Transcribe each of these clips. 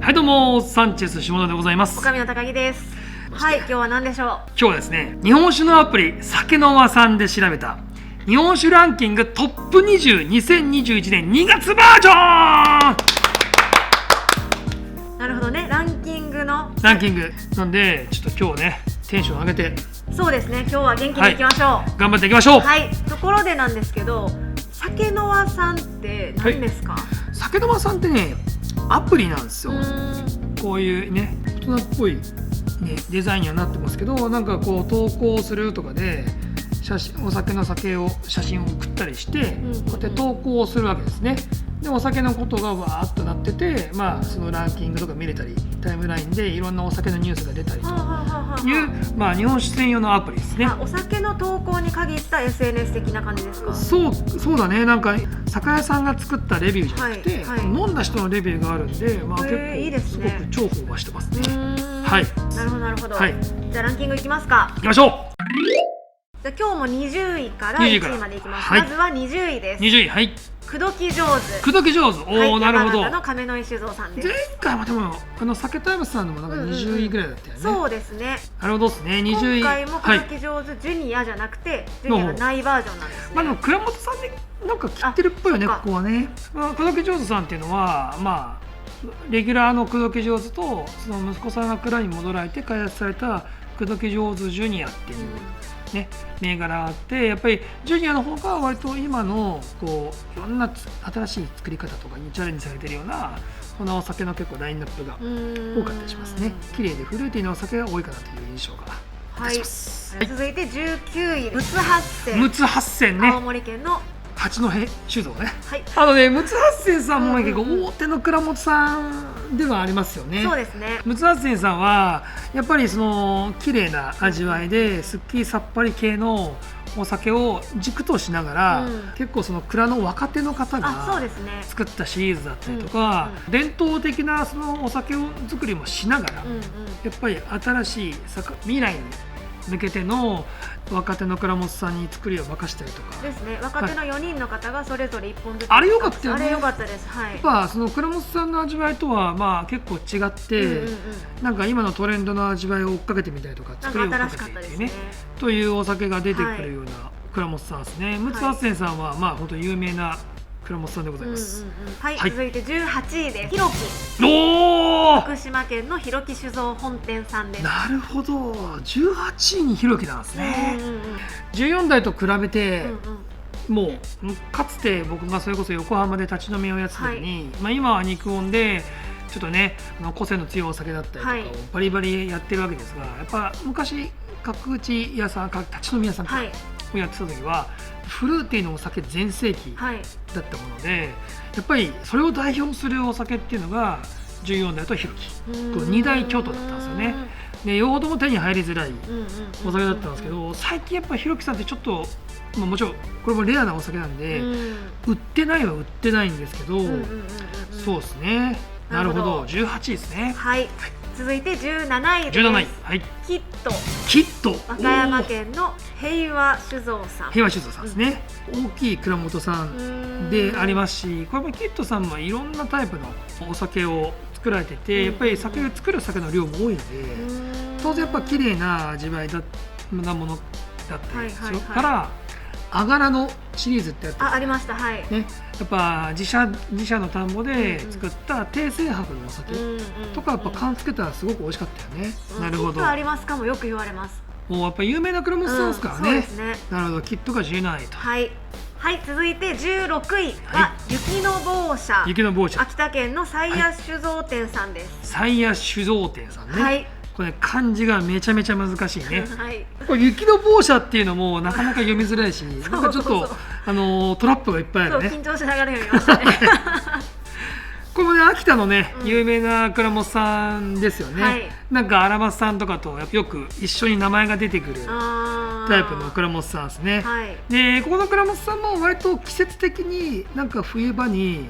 はいどうもサンチェス下田でございます。岡見の高木です。はい、今日は何でしょう。今日はですね、日本酒のアプリ酒の輪さんで調べた日本酒ランキングトップ20、2021年2月バージョン。なるほどね、ランキングなんでちょっと今日ねテンション上げて、そうですね、今日は元気にいきましょう、はい、頑張っていきましょう。はい、ところでなんですけど、酒の輪さんって何ですか？酒の輪さんってね、アプリなんですよ。こういうね大人っぽい、ね、デザインにはなってますけど、なんかこう投稿するとかでお酒の写真を送ったりして、こうやって投稿するわけですね。でお酒のことがわーっとなってて、そのランキングとか見れたり、タイムラインでいろんなお酒のニュースが出たりという、日本酒専用のアプリですね。お酒の投稿に限った SNS 的な感じですか？そうだね。なんか酒屋さんが作ったレビューじゃなくて、飲んだ人のレビューがあるんで、結構いいですね、すごく重宝はしてますね。はい。なるほど、はい、じゃあランキングいきますか。いきましょう。じゃあ今日も20位から1位までいきます。まずは20位です。20位、はい。口説き上手。おお、なるほど。山形の亀井酒造さんです。前回はでも酒タイムスさんのもなんか20位ぐらいだったよね。そうですね。なるほどですね。20位。今回も口説き上手ジュニアじゃなくて、ジュニアがないバージョンなんですね。でも倉本さんでなんか切ってるっぽいよね、ここはね。口説き上手さんっていうのはレギュラーの口説き上手とその息子さんが蔵に戻られて開発された口説き上手ジュニアっていうね、銘柄があって、やっぱりジュニアの方が割と今のこういろんな新しい作り方とかにチャレンジされてるようなこのお酒の結構ラインナップが多かったりしますね。綺麗でフルーティーなお酒が多いかなという印象がいたします。続いて19位、陸奥八仙ね、青森県の八戸酒造ね。陸奥八仙さんも結構大手の蔵元さんではありますよね。そうですね。陸奥八仙さんはやっぱりその綺麗な味わいですっきりさっぱり系のお酒を軸としながら、結構その蔵の若手の方が作ったシリーズだったりとか、伝統的なそのお酒作りもしながら、やっぱり新しい未来に向けての若手の蔵元さんに作りを任したりとかですね。若手の4人の方がそれぞれ1本ずつ、あれ良かったよね。あれ良かったです。はい。やっぱその蔵元さんの味わいとは結構違って、なんか今のトレンドの味わいを追っかけてみたりとか、作りを追っかけてみたりねというお酒が出てくるような蔵元さんですね。陸奥八仙さんは本当有名な倉本さんでございます。続いて18位です。ひろき。福島県のひろき酒造本店さんです。なるほど、18位にひろきなんですね。14代と比べて、もうかつて僕がそれこそ横浜で立ち飲みをやってた時に、今は肉音でちょっとね個性の強いお酒だったりとかをバリバリやってるわけですが、やっぱ昔角打ち屋さん、立ち飲み屋さんをやってた時はフルーティーのお酒全盛期だったもので、やっぱりそれを代表するお酒っていうのが14代とひろき、2大巨頭だったんですよね。でよほども手に入りづらいお酒だったんですけど、最近やっぱひろきさんってちょっと、もちろんこれもレアなお酒なんで、売ってないは売ってないんですけど、そうですね。なるほど、18位ですね。続いて17位です。キット。和歌山県の平和酒造さんですね。大きい蔵元さんでありますし、これもキットさんもいろんなタイプのお酒を作られてて、やっぱり作る酒の量も多いので、当然やっぱ綺麗な味わいなものだったりですよ。からあがらのシリーズってありました。やっぱ自社の田んぼで作った低精白のお酒とかやっぱ缶つけたらすごく美味しかったよね。なるほど。キットありますかもよく言われます。もうやっぱ有名な蔵元さんですからね。なるほど、キットが17位と。続いて16位は雪の坊社。秋田県の菜屋酒造店さんです。菜屋酒造店さんね。これ漢字がめちゃめちゃ難しいね。これ雪の坊社っていうのもなかなか読みづらいし、なんかちょっとトラップがいっぱいあるね。緊張しながら読みましたね。これもね、秋田のね有名な蔵元さんですよね。なんか荒松さんとかとよく一緒に名前が出てくるタイプの蔵元さんですね。でここの蔵元さんも割と季節的になんか冬場に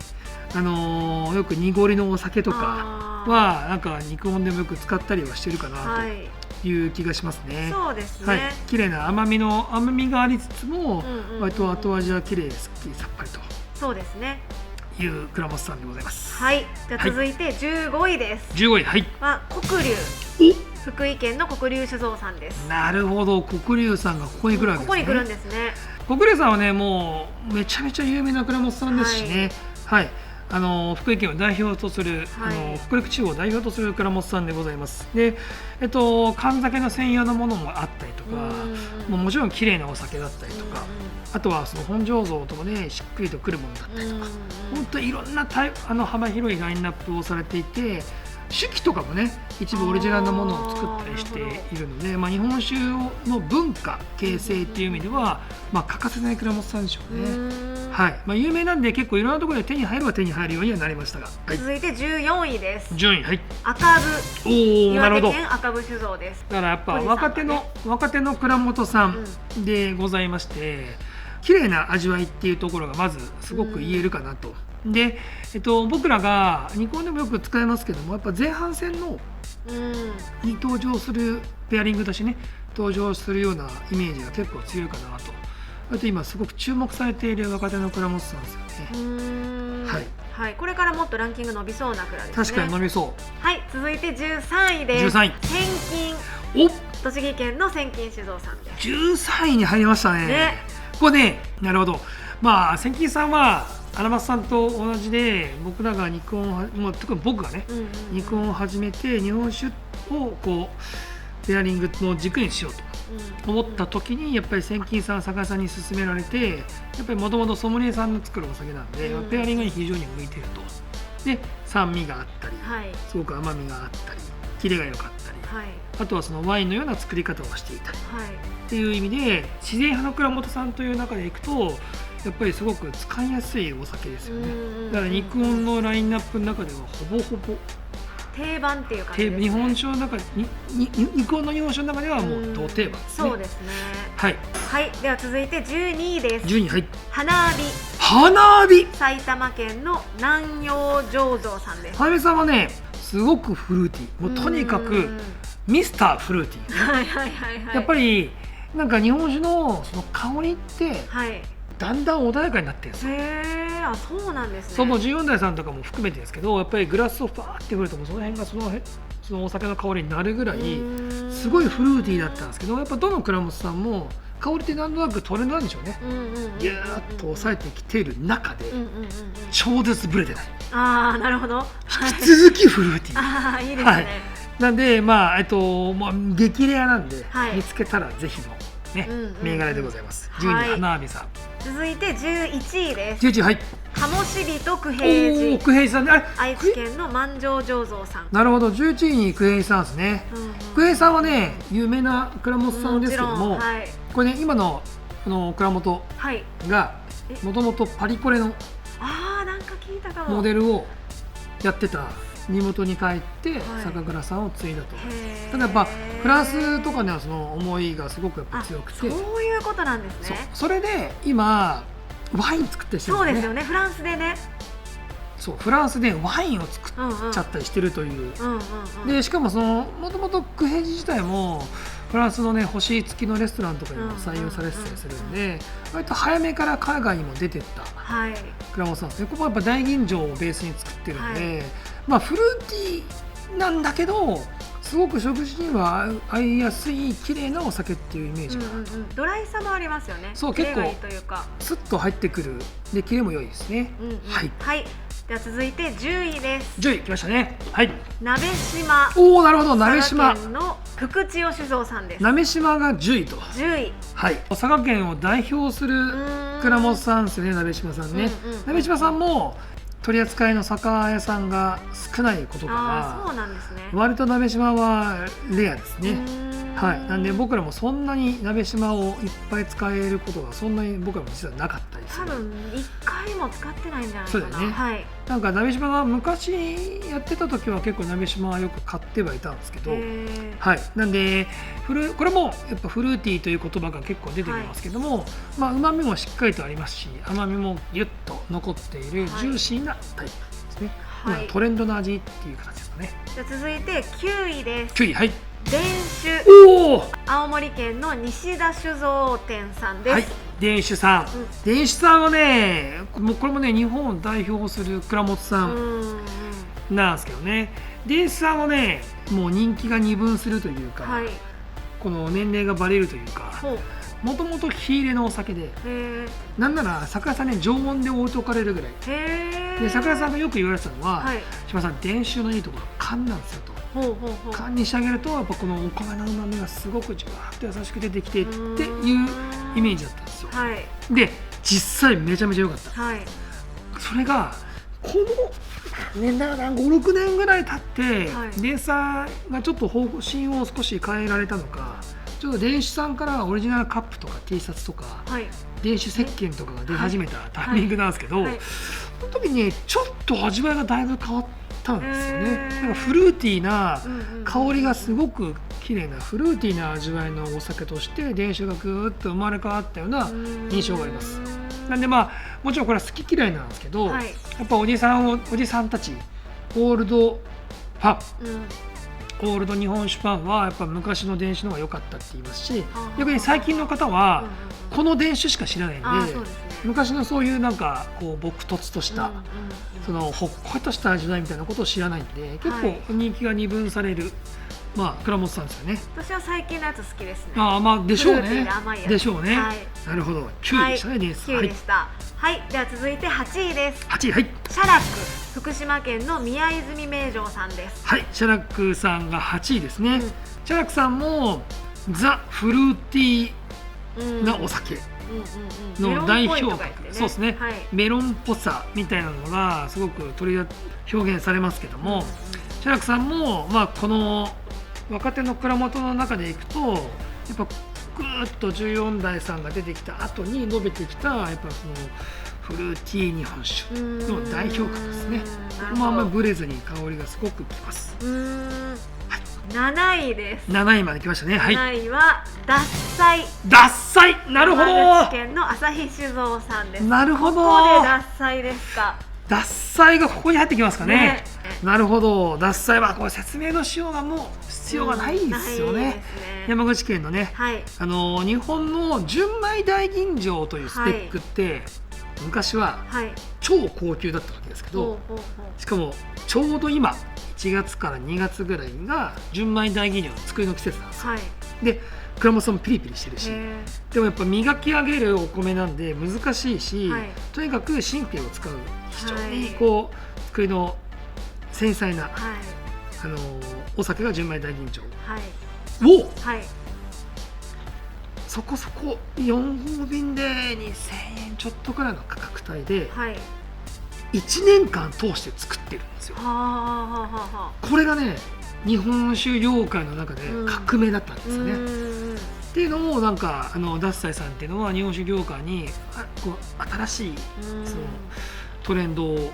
よく濁りのお酒とかはなんか肉音でもよく使ったりはしてるかなという気がしますね。そうですね。綺麗な甘みがありつつも、割と後味は綺麗ですっきりさっぱりと。そうですね。いう倉本さんでございます。はい、じゃあ続いて15位です。15位、はい。黒龍。福井県の黒龍酒造さんです。なるほど、黒龍さんがここに来るわけですね。ここに来るんですね。黒龍さんはね、もうめちゃめちゃ有名な倉本さんですしね。はい。福井県を代表とする、北陸地方を代表とする倉本さんでございます。で、缶酒の専用のものもあったりとか、もちろん綺麗なお酒だったりとか、あとはその本醸造とかね、しっくりとくるものだったりとか、本当にいろんな幅広いラインナップをされていて、酒器とかもね、一部オリジナルなものを作ったりしているので、日本酒の文化形成っていう意味では、欠かせない倉本さんでしょうね。はい、有名なんで結構いろんなところで手に入るは手に入るようにはなりましたが、続いて14位です。順位、はい。赤部。岩手県赤部酒造です。だからやっぱ若手の倉本さんでございまして、綺麗な味わいっていうところがまずすごく言えるかなと。で、僕らがニコンでもよく使いますけども、やっぱ前半戦のに登場するペアリングとしてね、登場するようなイメージが結構強いかなと。あと今すごく注目されている若手の倉本さんですよね。はい、これからもっとランキング伸びそうな蔵ですね。確かに伸びそう。はい、続いて13位です。13位。千金。栃木県の千金酒造さんです。13位に入りましたね。ここね、なるほど。千金さんは荒松さんと同じで、僕らが肉音特に僕がね、肉音を始めて日本酒をこうペアリングの軸にしようと思った時に、やっぱり千金さん、酒屋さんに勧められて、やっぱりもともとソムリエさんの作るお酒なんで、ペアリングに非常に向いていると。で、酸味があったり、すごく甘みがあったり、キレが良かったり、あとはそのワインのような作り方をしていたり、っていう意味で自然派の倉本さんという中でいくと、やっぱりすごく使いやすいお酒ですよね。だから肉音のラインナップの中ではほぼほぼ定番っていう感じですね。日本酒の中で肉音の日本酒の中ではもう同定番ですね。そうですね。はい、では続いて12位です。12位、はい。花火。埼玉県の南洋醸造さんです。花火さんはね、すごくフルーティー、もうとにかくミスターフルーティー。やっぱりなんか日本酒のその香りって、だんだん穏やかになってるんですよ。そうなんですね。その14代さんとかも含めてですけど、やっぱりグラスをファーって振ると、その辺がそのお酒の香りになるぐらいすごいフルーティーだったんですけど、やっぱどの倉本さんも香りってなんとなくトレンドなんでしょうね。ギューッと抑えてきている中で超絶ブレてない。なるほど。引き続きフルーティー。いいですね。なんで激レアなんで、見つけたらぜひのね、銘柄でございます。12位、花火さん。続いて11位です。11位、はい。鴨志人九平寺。九平寺さんね、愛知県の万丈醸造さん。なるほど、11位に九平寺さんですね。九平寺さんはね、有名な倉本さんですけども、これね、今の倉本がもともとパリコレのモデルをやってた。地元に帰って酒蔵さんを継いだと。ただやっぱフランスとかにはその思いがすごくやっぱ強くて、そういうことなんですね。それで今ワイン作ってるんですね。そうですよね、フランスでね。そう、フランスでワインを作っちゃったりしてるという。でしかももともと九平寺自体もフランスのね、星付きのレストランとかにも採用されてたりするんで、割と早めから海外にも出てった倉本さんですね。ここはやっぱ大吟醸をベースに作ってるんで、フルーティーなんだけど、すごく食事には合いやすい綺麗なお酒っていうイメージが、ドライさもありますよね。そう結構スッと入ってくるで、キレも良いですね。はい。では続いて10位です。10位来ましたね。はい。鍋島。なるほど、鍋島。佐賀県の福千代酒造さんです。鍋島が10位と。10位。はい。佐賀県を代表する倉本さんですね、鍋島さんね。鍋島さんも取り扱いの酒屋さんが少ないことから、割と鍋島はレアですね。なんで僕らもそんなに鍋島をいっぱい使えることがそんなに僕らも実はなかったりする。多分1回も使ってないんじゃないかな。そうだよね。なんか鍋島が昔やってた時は結構鍋島はよく買ってはいたんですけど、なんでこれもやっぱフルーティーという言葉が結構出てきますけども、旨味もしっかりとありますし、甘みもギュッと残っているジューシーなタイプですね。トレンドの味っていう形ですかね。じゃ続いて9位です。9位、はい。伝酒。青森県の西田酒造店さんです。伝酒さん、伝酒さんはね、もうこれもね日本を代表する蔵元さんなんですけどね、伝酒さんはねもう人気が二分するというか、はい、この年齢がバレるというか、もともと火入れのお酒で、なんなら酒屋さんね常温で置いておかれるぐらいで、酒屋さんがよく言われてたのは、はい、島さん伝酒のいいところは缶なんですよと。缶に仕上げるとやっぱこのお米の旨味がすごくじゅわーっと優しく出てきてっていうイメージだったんですよ、はい、で実際めちゃめちゃ良かった、はい、それがこの年代が56年ぐらい経って、はい、伝さんがちょっと方針を少し変えられたのか、ちょっと伝酒さんからオリジナルカップとか T シャツとか、はい、伝酒石鹸とかが出始めたタイミングなんですけど、はいはい、その時にちょっと味わいがだいぶ変わったんですよね。なんかフルーティーな香りがすごく綺麗なフルーティーな味わいのお酒として伝酒がぐーっと生まれ変わったような印象があります。なんでまあもちろんこれは好き嫌いなんですけど、はい、やっぱおじさんたちオールドファン、オールド日本酒ファンはやっぱ昔の伝酒の方が良かったって言いますし、逆に最近の方はこの伝酒しか知らないんで、昔のそういうなんかこう朴突としたそのほっこりとした味わいみたいなことを知らないんで、結構人気が二分される、まあ倉本さんですよね。私は最近のやつ好きですね。まあでしょうね。でしょうね。なるほど。9位でしたね。9位でした。はい。では続いて8位です。8位はい。シャラック、福島県の宮泉名城さんです。はい。シャラックさんが8位ですね。シャラックさんもザ・フルーティーなお酒の代表格、そうですね。メロンっぽさみたいなのがすごく表現されますけども、シャラックさんもまあこの若手の蔵元の中でいくとやっぱぐーっと14代さんが出てきた後に伸びてきたやっぱそのフルーティー日本酒の代表格ですね。ここもあんまりブレずに香りがすごくきます。7位です。7位まで来ましたね。はい。7位は獺祭。獺祭、なるほど。山口県の旭酒造さんです。なるほど。ここで獺祭ですか。獺祭がここに入ってきますかね。なるほど。獺祭はこれ説明のしようがもう必要がないですよね。山口県のね、はい、日本の純米大吟醸というスペックって、はい、昔は超高級だったわけですけど、しかもちょうど今1月から2月ぐらいが純米大吟醸の作りの季節なんですよ。はい、で蔵元さんもピリピリしてるし、でもやっぱ磨き上げるお米なんで難しいし、はい、とにかく神経を使う非常にこう作りの繊細な、はい、お酒が純米大吟醸を、はい、そこそこ4合瓶で2000円ちょっとくらいの価格帯で、はい、1年間通して作ってるんですよ。これがね日本酒業界の中で革命だったんですよね。っていうのもなんか獺祭さんっていうのは日本酒業界にこう新しいそのトレンドを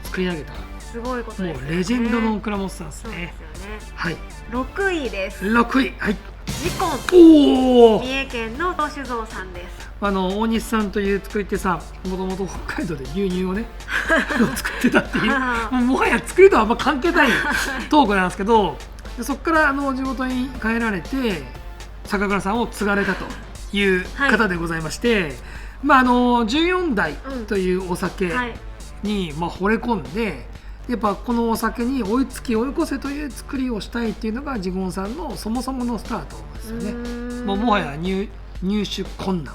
作り上げたすごいことですね。もうレジェンドの蔵元さんですね。はい。6位です。6位はい。ジコン。三重県の酒造さんです。大西さんという作り手さん、もともと北海道で牛乳をね作ってたっていうもはや作りとはあんま関係ないトークなんですけど、そこから地元に帰られて酒蔵さんを継がれたという方でございまして、はい、まあ14代というお酒に、まあ惚れ込んで、やっぱこのお酒に追いつき追い越せという作りをしたいっていうのがジゴンさんのそもそものスタートですよね。もはや入手困難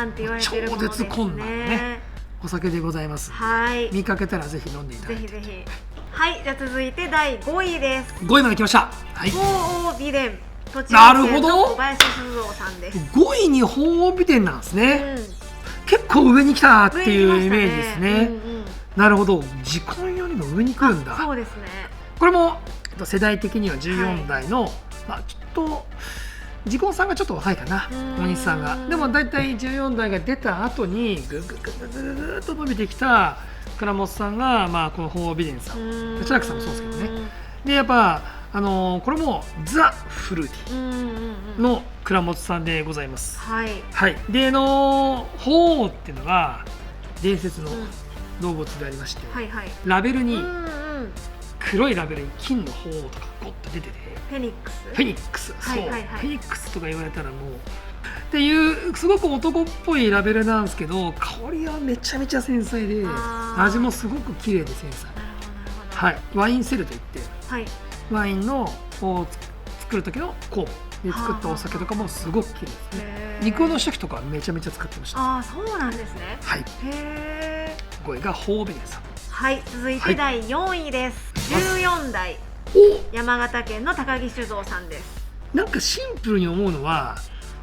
って言われてるものですね。超絶困難ねお酒でございます。はい。見かけたらぜひ飲んでいただいて。ぜひぜひ。はい。じゃあ続いて第5位です。5位まで来ました。はい。鳳凰美伝。栃木県の小林酒造さんです。5位に鳳凰美伝なんですね。結構上に来たっていうイメージですね。なるほど。時間よりも上に来るんだ。そうですね。これも世代的には14代の、まあちょっとジコンさんがちょっと若いかな、大西さんが。でも大体14代が出た後にぐっと伸びてきた倉本さんが、まあこの鳳凰美伝さん、千秋さんもそうですけどね。でやっぱこれもザ・フルーティーの倉本さんでございます。はい。はい。で鳳凰っていうのが伝説の動物でありまして、ラベルに黒いラベルに金の鳳凰とかゴッと出てて、フェニックス、そう、フェニックスとか言われたらもうっていうすごく男っぽいラベルなんですけど、香りはめちゃめちゃ繊細で味もすごく綺麗で繊細。はい、ワインセルといって、はい、ワインのを作る時の酵母で作ったお酒とかもすごく綺麗ですね。肉の初期とかはめちゃめちゃ使ってました。ああ、そうなんですね。はい。へえ。これが神戸です。はい、続いて第4位です。14代山形県の高木酒造さんです。なんかシンプルに思うのは、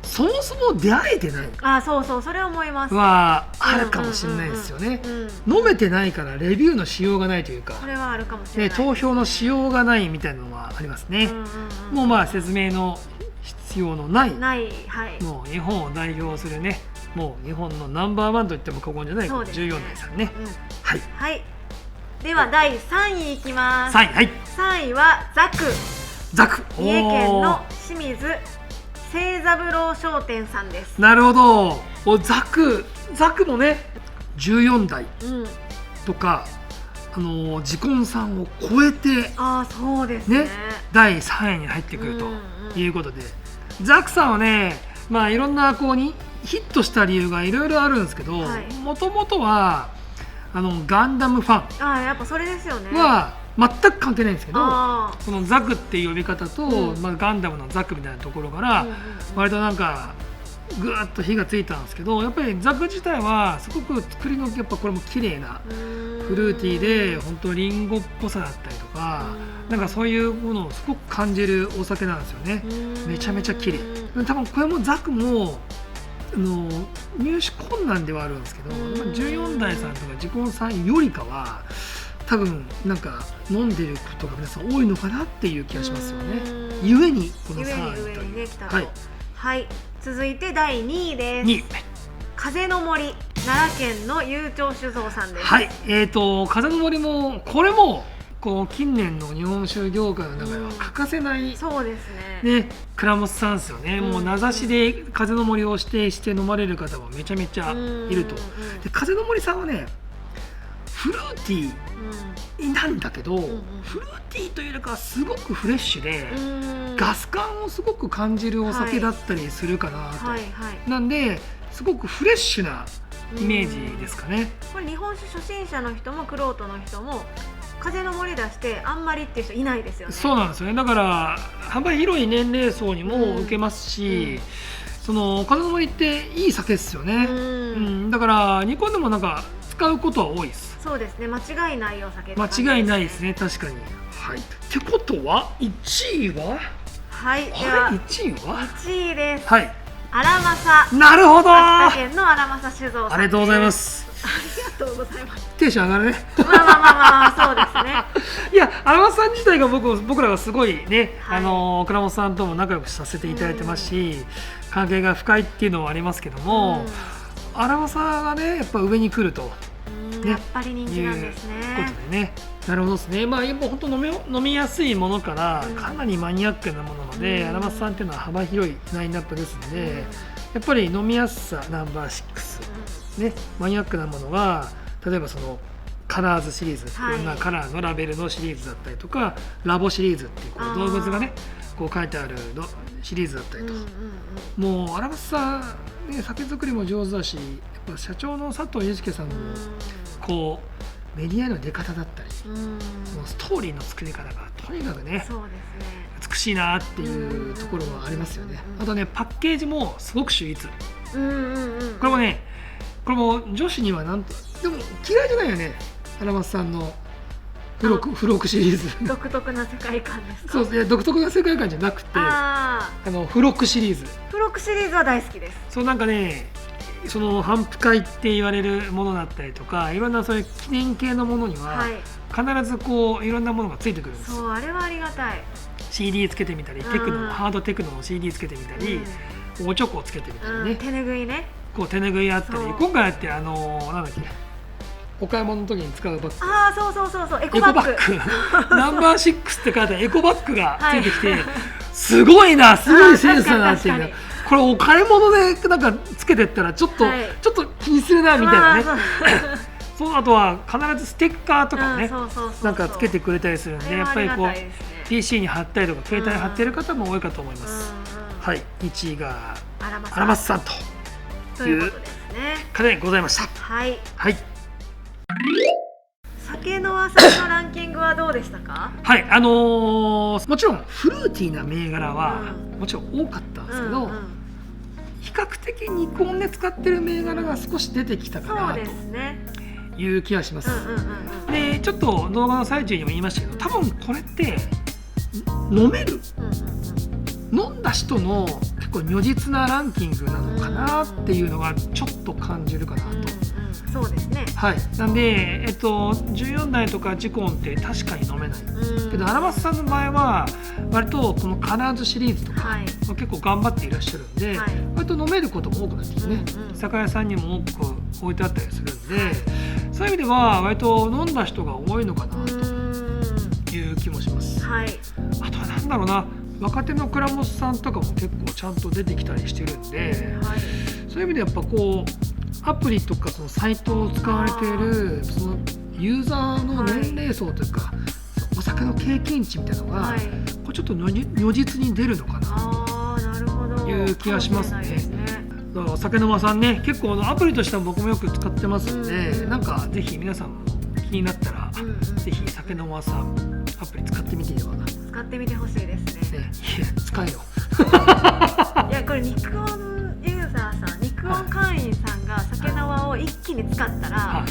そもそも出会えてない。あ、そうそう、それ思います。はあるかもしれないですよね。飲めてないからレビューのしようがないというか、これはあるかもしれない。投票のしようがないみたいなのはありますね。もうまあ説明の必要のない、はい、もう日本を代表するね、もう日本のナンバーワンと言っても過言じゃない14代さんね。はい。はい。では第3位いきます。3位、はい。3位はザク。ザク。三重県の清水清三郎商店さんです。なるほど。ザクもね、14代とか、ジコンさんを超えて、あ、そうですね。第3位に入ってくるということで、ザクさんはね、まあいろんなこうにヒットした理由がいろいろあるんですけど、もともとはガンダムファン。あ、やっぱそれですよね。は全く関係ないんですけど、そのザクっていう呼び方と、まあ、ガンダムのザクみたいなところから割となんかぐーっと火がついたんですけど、やっぱりザク自体はすごく作りのやっぱこれも綺麗なフルーティーで、本当リンゴっぽさだったりとか、なんかそういうものをすごく感じるお酒なんですよね。めちゃめちゃ綺麗。多分これもザクも入手困難ではあるんですけど、14代さんとかジコンさんよりかは多分なんか飲んでることが皆さん多いのかなっていう気がしますよね。ゆえにこの3位という。はい、続いて第2位です。2位、風の森奈良県の有頂酒造さんです。はい、風の森もこれもこう近年の日本酒業界の中では欠かせない、そうですね。蔵元さんですよね。もう名指しで風の森を指定して飲まれる方もめちゃめちゃいると。で、風の森さんはね、フルーティーなんだけど、フルーティーというよりかはすごくフレッシュで、ガス感をすごく感じるお酒だったりするかなと。なんですごくフレッシュなイメージですかね。これ日本酒初心者の人も玄人の人も風の森出してあんまりっていう人いないですよね。そうなんですよね。だから幅広い年齢層にも受けますし、その風の森っていい酒ですよね。だから日本でもなんか使うことは多いです。そうですね。間違いないお酒、間違いないですね。確かに。はい。ってことは1位は？はい。では1位は？1位です。はい。荒政。なるほど。秋田県の荒政酒造さん。ありがとうございます。ありがとうございます。テンション上がるね。まあそうですね。いや、荒政さん自体が僕らがすごいね、倉本さんとも仲良くさせていただいてますし、関係が深いっていうのはありますけども、荒政がねやっぱ上に来ると。やっぱり人気なんですね。ということでね、なるほどですね。まあ本当飲みやすいものからかなりマニアックなものまで、荒政さんっていうのは幅広いラインナップですので、やっぱり飲みやすさナンバー6、ね、マニアックなものは例えばそのカラーズシリーズ、いろんなカラーのラベルのシリーズだったりとか、ラボシリーズっていうこう動物がねこう書いてあるシリーズだったりと、もう荒政さん、ね、酒造りも上手だし、やっぱ社長の佐藤祐介さんのこうメディアの出方だったり、そのストーリーの作り方がとにかくね、美しいなっていうところはありますよね。あとね、パッケージもすごく秀逸。これもね、これも女子にはなんとでも嫌いじゃないよね、荒松さんの付録シリーズ。独特な世界観ですか？そうですね、独特な世界観じゃなくて、付録シリーズ。付録シリーズは大好きです。そう、なんかね、その頒布会って言われるものだったりとか、いろんなそういう記念系のものには必ずこういろんなものがついてくるんです。そう、あれはありがたい。CD つけてみたり、ハードテクノの CD つけてみたり、おチョコをつけてみたりね、手ぬぐいね、こう手ぬぐいあったり、今回あってなんだっけ、お買い物の時に使うバッグ、そうエコバッグナンバー6って書いたエコバッグがついてきて、すごいな、すごいセンスだなっていうね。これお買い物でなんかつけてったらちょっと気にするなみたいなね。そう、あとは必ずステッカーとかね、なんかつけてくれたりするんで、やっぱりこう PC に貼ったりとか携帯に貼ってる方も多いかと思います。はい、1位がアラマスさんという方でございました。はい、はい、酒の和さんのランキングはどうでしたか？はい、もちろんフルーティーな銘柄はもちろん多かったんですけど、比較的ニコンで使ってる銘柄が少し出てきたかなという気がします。でちょっと動画の最中にも言いましたけど、多分これって飲める、飲んだ人の結構如実なランキングなのかなっていうのがちょっと感じるかなと。そうですね。はい。なんで14代とかジコンって確かに飲めない。けどアラマスさんの場合は割とこのカラーズシリーズとか、結構頑張っていらっしゃるんで、割と飲めることも多くなってきてね、酒屋さんにも多く置いてあったりするんで、そういう意味では割と飲んだ人が多いのかなという気もします。はい。あとはなんだろうな、若手の倉本さんとかも結構ちゃんと出てきたりしてるんで、そういう意味でやっぱこうアプリとかそのサイトを使われているそのユーザーの年齢層というか、お酒の経験値みたいなのが、これちょっと如実に出るのかなという気がしますね。だから酒の間さんね、結構アプリとしては僕もよく使ってますんで、なんかぜひ皆さんも気になったら、ぜひ酒の間さんアプリ使ってみてよ。使ってみてほしいですね。いや使えよ。いやこれニクオンユーザーさん、ニクオン会員さんが酒の輪を一気に使ったら、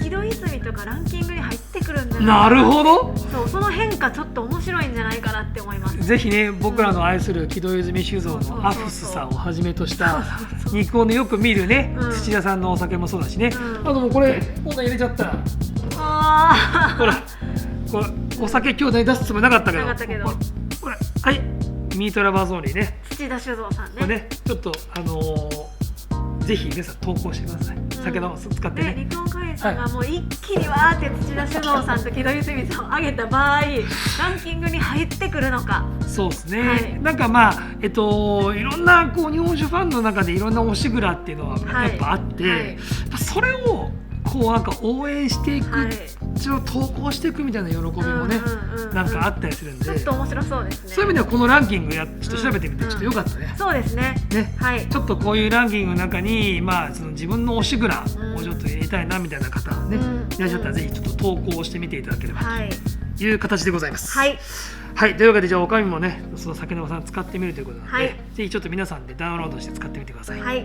木戸泉とかランキングに入ってくるんじゃないかな。なるほど。その変化ちょっと面白いんじゃないかなって思います。ぜひね、僕らの愛する木戸泉酒造のアフスさんをはじめとしたニクオンでよく見るね、土屋さんのお酒もそうだしね。あともうこれこんな入れちゃったら、ほらこれお酒今日出すつもりなかったけど、これはいミートラバーゾーンにね、土田酒造さんね、これねちょっとぜひ皆さん投稿してください。酒の使ってね。ニクオン会員さんがもう一気にわーって土田酒造さんと木戸泉さんを上げた場合、ランキングに入ってくるのか。そうですね。なんかまあいろんなこう日本酒ファンの中でいろんな推し蔵っていうのはやっぱあって、それをこうなんか応援していく、投稿していくみたいな喜びもね、なんかあったりするんで、ちょっと面白そうですね。そういう意味ではこのランキングちょっと調べてみてちょっと良かったね。そうですね。ちょっとこういうランキングの中にその自分の推し蔵をちょっと入れたいなみたいな方ね、いらっしゃったらぜひちょっと投稿してみていただければという形でございます。はい。はい、というわけでじゃあおかみもね、その酒の間さん使ってみるということなので、ぜひちょっと皆さんでダウンロードして使ってみてください。はい。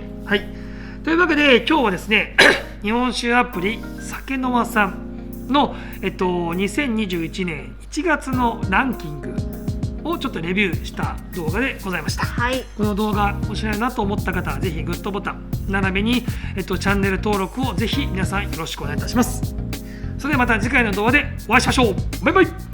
というわけで今日はですね、日本酒アプリ酒の間さんの、2021年1月のランキングをちょっとレビューした動画でございました。この動画面白いなと思った方はぜひグッドボタン並びに、チャンネル登録をぜひ皆さんよろしくお願いいたします。それではまた次回の動画でお会いしましょう。バイバイ。